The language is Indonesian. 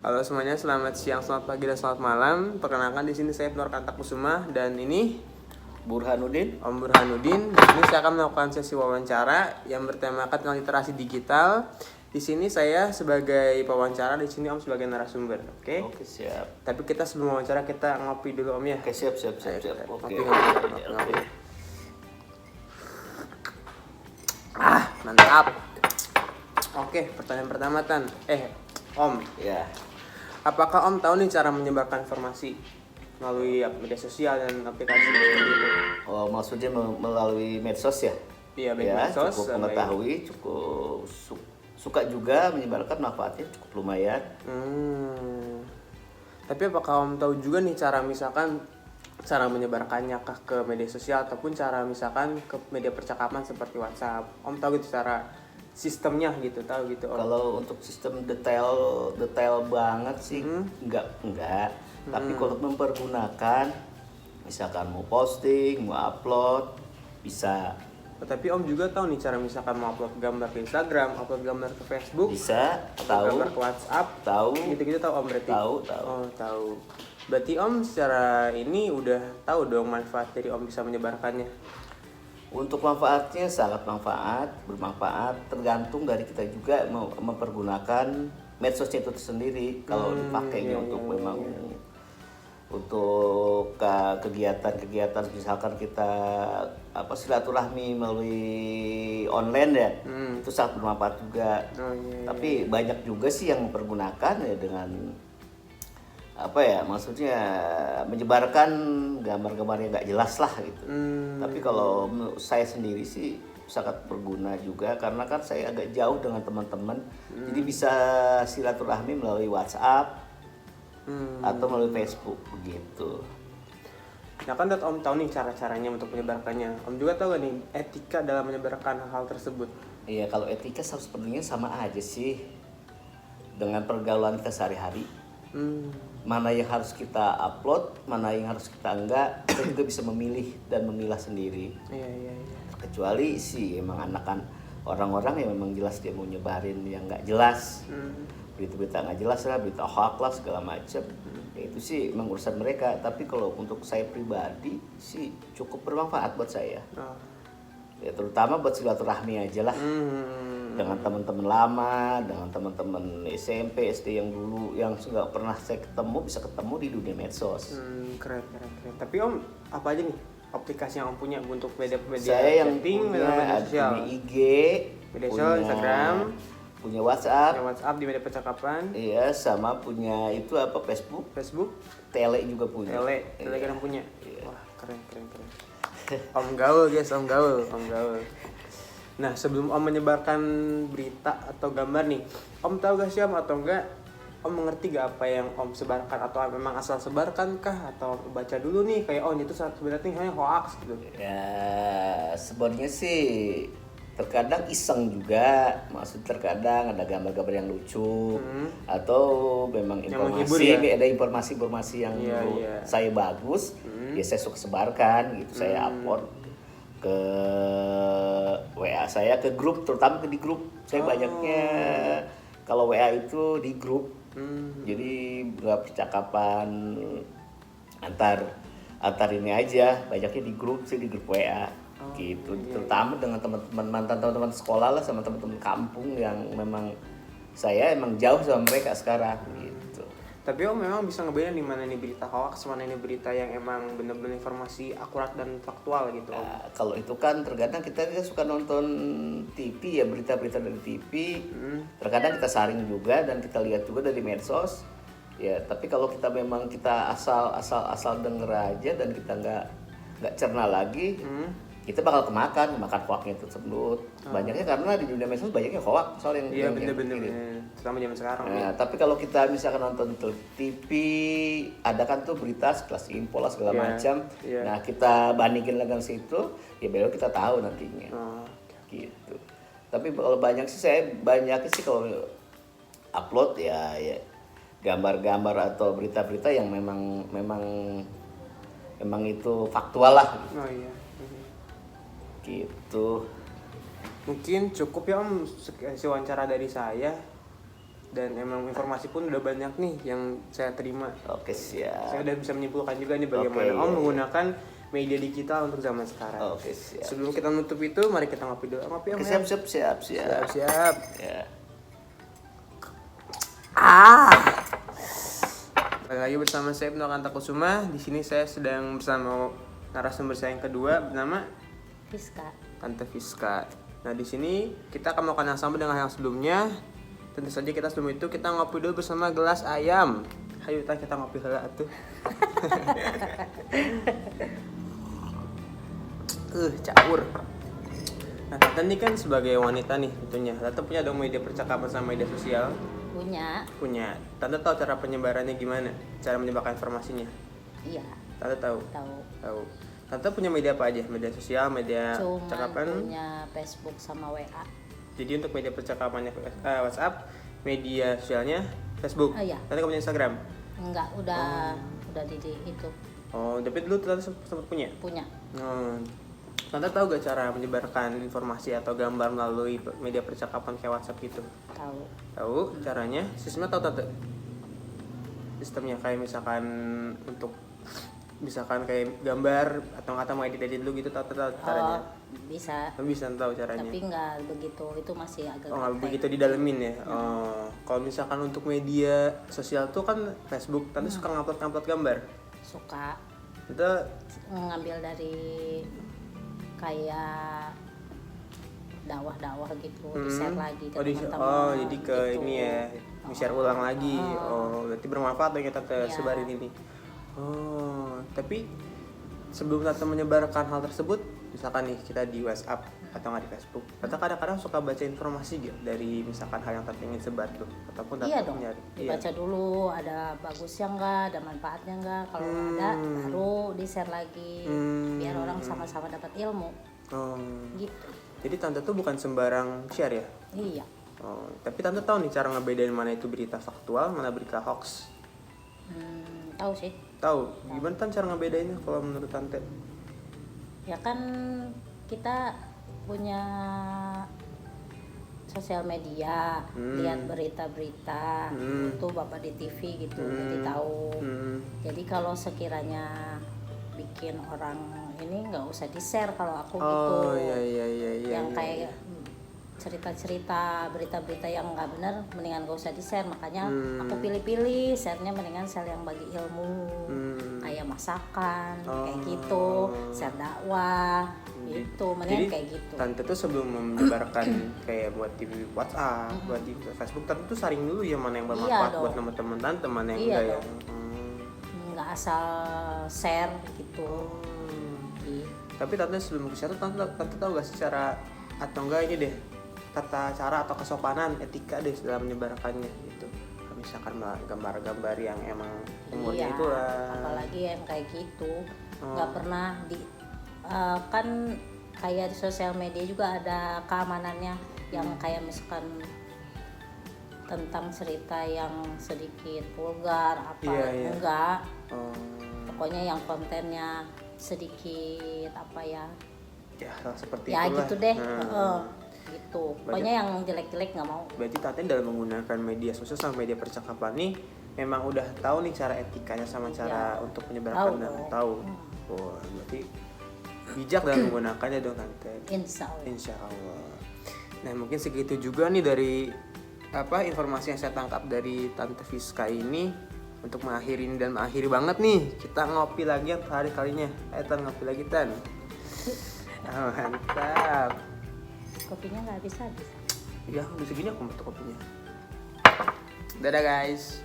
Halo semuanya, selamat siang, selamat pagi, dan selamat malam. Perkenalkan di sini saya Nur Kantakusuma dan ini Burhanuddin. Om Burhanuddin. Di sini saya akan melakukan sesi wawancara yang bertemakan tentang literasi digital. Di sini saya sebagai pewawancara, di sini Om sebagai narasumber. Oke? Oke, siap. Tapi kita sebelum wawancara kita ngopi dulu Om ya. Oke, siap. Ayo, Oke. ngopi. Mantap. Oke, pertanyaan pertama Tan. Om, Ya. apakah Om tahu nih cara menyebarkan informasi melalui media sosial dan aplikasi seperti itu? Oh, maksudnya melalui medsos ya? Iya, baik Ya, medsos. cukup mengetahui, cukup suka juga menyebarkan, manfaatnya cukup lumayan. Tapi apakah Om tahu juga nih cara misalkan cara menyebarkannya kah ke media sosial ataupun cara misalkan ke media percakapan seperti WhatsApp? Om tahu gitu cara sistemnya gitu, tahu gitu Om? Kalau untuk sistem detail banget sih enggak. Tapi kalau mempergunakan misalkan mau posting, mau upload bisa. Tapi Om juga tahu nih cara misalkan mau upload gambar ke Instagram, upload gambar ke Facebook, Bisa, upload tahu, gambar ke WhatsApp, tahu, gitu-gitu tahu Om berarti? tahu. Oh, tahu. Berarti Om secara ini udah tahu dong manfaat dari Om bisa menyebarkannya. Untuk manfaatnya sangat bermanfaat, tergantung dari kita juga mau mempergunakan medsosnya itu sendiri. Kalau dipakainya untuk memang untuk kegiatan misalkan kita silaturahmi melalui online ya, itu sangat bermanfaat juga. Tapi banyak juga sih yang mempergunakan ya dengan maksudnya menyebarkan gambar-gambar yang nggak jelas lah gitu. Tapi kalau menurut saya sendiri sih sangat berguna juga karena kan saya agak jauh dengan teman-teman, jadi bisa silaturahmi melalui WhatsApp atau melalui Facebook begitu. Nah kan Om tahu nih cara-caranya untuk menyebarkannya. Om juga tahu gak nih etika dalam menyebarkan hal tersebut? Iya, kalau etika sebenarnya sama aja sih dengan pergaulan kita sehari-hari. Mana yang harus kita upload, mana yang harus kita enggak, kita juga bisa memilih dan memilah sendiri. Iya. Kecuali sih emang anakan orang-orang yang memang jelas dia mau nyebarin yang nggak jelas, berita-berita nggak jelas lah, berita hoax lah segala macam. Ya, itu sih emang urusan mereka. Tapi kalau untuk saya pribadi sih cukup bermanfaat buat saya. Ya terutama buat silaturahmi aja lah. Dengan teman-teman lama, dengan teman-teman SMP, SD yang dulu yang nggak pernah saya ketemu, bisa ketemu di dunia medsos. Keren. Tapi Om apa aja nih aplikasi yang Om punya untuk media Saya yang chatting, punya sosial? IG, Media sosial, Instagram, punya WhatsApp, di media percakapan. iya, sama punya itu Facebook, Tele juga punya. Telegram punya. Iya. Wah, keren. Om gaul guys, Om gaul. Nah, sebelum Om menyebarkan berita atau gambar nih, Om tahu gak sih Om atau enggak Om mengerti gak apa yang Om sebarkan atau memang asal sebarkan kah atau baca dulu nih kayak ini tuh sebenarnya hanya hoax gitu. Ya, sebenarnya sih terkadang iseng juga, maksud terkadang ada gambar-gambar yang lucu atau memang ada informasi yang saya bagus, ya saya suka sebarkan gitu, saya upload ke WA saya, ke grup, terutama di grup saya banyaknya. Kalau WA itu di grup, jadi nggak percakapan antar ini aja, banyaknya di grup WA gitu. Terutama dengan teman-teman mantan teman-teman sekolah lah, sama teman-teman kampung yang memang saya emang jauh sama mereka sekarang gitu. Tapi Om memang bisa ngebedain di mana ini berita hoax, mana ini berita yang emang benar-benar informasi akurat dan faktual gitu Om. Nah, kalau itu kan terkadang kita suka nonton TV ya, berita-berita dari TV. Terkadang kita saring juga dan kita lihat juga dari medsos. Ya, tapi kalau kita memang kita asal denger aja dan kita nggak cerna lagi, kita bakal kemakan hoaxnya tersebut. Banyaknya karena di dunia medsos banyaknya hoax soal yang bener terutama zaman sekarang. Nah, tapi kalau kita misalkan nonton TV, ada kan tuh berita sekelas Info lah segala macam. Nah, kita bandingin dengan situ, ya baru kita tahu nantinya. Gitu. Tapi kalau saya banyak sih kalau upload ya gambar-gambar atau berita-berita yang memang itu faktual lah. Gitu. Mungkin cukup ya Om wawancara dari saya. Dan emang informasi pun udah banyak nih yang saya terima. Oke, siap. Saya udah bisa menyimpulkan juga nih bagaimana Oke, menggunakan media digital untuk zaman sekarang. Oke, siap. Sebelum kita nutup itu, mari kita ngopi dulu. Ngopi Om. Siap. Siap. Ya. Balik lagi bersama saya Ibnu Kantakusuma. Di sini saya sedang bersama narasumber saya yang kedua bernama Fiska. Tante Fiska. Nah, di sini kita akan melakukan yang sama dengan yang sebelumnya. Tentu saja kita sebelum itu kita ngopi dulu bersama gelas ayam. Hayu kita ngopi heula atuh. Caur. Nah, Tante ini kan sebagai wanita nih tentunya. Tante punya dong media percakapan sama media sosial. Punya. Tante tahu cara penyebarannya gimana? Cara menyebarkan informasinya? Iya. Tante tahu. Tahu. Tante punya media apa aja? Media sosial, media Cuman percakapan? punya Facebook sama WA. Jadi untuk media percakapannya WhatsApp, media sosialnya Facebook. Iya. Tante punya Instagram? Enggak, udah di itu. Oh, tapi dulu Tante sempat punya? Punya. Tante tahu gak cara menyebarkan informasi atau gambar melalui media percakapan kayak WhatsApp gitu? Tahu. Tahu caranya? Sistemnya tahu Tante? Sistemnya kayak misalkan kayak gambar atau kata mau edit dulu gitu, tahu caranya? Bisa. Bisa tahu caranya. Tapi enggak begitu. Itu masih agak nggak gaptek. begitu didalemin ya. Kalau misalkan untuk media sosial tuh kan Facebook, Tante suka ngupload gambar. Suka Itu ngambil dari kayak dakwah gitu, di-share lagi ke teman-teman. jadi ke gitu. ini ya, di-share ulang lagi. Berarti bermanfaat dong kita Iya. sebarin ini. Tapi sebelum Tante menyebarkan hal tersebut, misalkan nih kita di WhatsApp atau nggak di Facebook, Tante kadang-kadang suka baca informasi gitu dari misalkan hal yang Tante ingin sebar tuh, ataupun Tante Iya dong, nyari. dibaca dulu ada bagusnya enggak, ada manfaatnya enggak. Kalau ada baru di-share lagi biar orang sama-sama dapat ilmu. Gitu. Jadi Tante tuh bukan sembarang share ya? Iya. Tapi Tante tahu nih cara ngebedain mana itu berita faktual, mana berita hoax. Tahu sih. Tahu? Gimana Tante cara ngebedainnya kalau menurut Tante? Ya kan kita punya sosial media, lihat berita-berita, itu Bapak di TV gitu, jadi tahu. Jadi kalau sekiranya bikin orang ini nggak usah di-share kalau aku gitu. Iya. Yang kayak cerita-cerita berita-berita yang nggak benar mendingan gak usah di-share. Makanya aku pilih-pilih share-nya, mendingan share yang bagi ilmu, kayak masakan kayak gitu, share dakwah gitu, mendingan Jadi, kayak gitu. Tante tuh sebelum menyebarkan kayak buat di WhatsApp, buat di Facebook, Tante tuh saring dulu ya mana yang bermanfaat Iya buat dong. teman-teman Tante, mana yang Iya enggak ya. dong. Nggak asal share gitu. Gitu. Tapi Tante sebelum ke situ, Tante tahu gak sih cara atau enggak ini deh, tata cara atau kesopanan, etika deh dalam menyebarkannya gitu. Misalkan gambar-gambar yang emang umurnya Iya, itu lah. apalagi yang kayak gitu nggak pernah kan kayak di sosial media juga ada keamanannya yang kayak misalkan tentang cerita yang sedikit vulgar apa Iya. enggak, pokoknya yang kontennya sedikit apa ya Seperti ya itulah. gitu deh. Gitu, pokoknya yang jelek-jelek nggak mau. Berarti Tante dalam menggunakan media sosial sama media percakapan nih memang udah tahu nih cara etikanya sama cara untuk menyebarkan dan tahu. Berarti bijak dalam menggunakannya dong Tante. Insya Allah. Nah mungkin segitu juga nih dari informasi yang saya tangkap dari Tante Fiska ini. Untuk mengakhiri banget nih, kita ngopi lagi yang hari kalinya. Ayo Tan, ngopi lagi Tan. Mantap. Kopinya nggak habis. Ya udah segini aku mau kopinya. Dadah guys.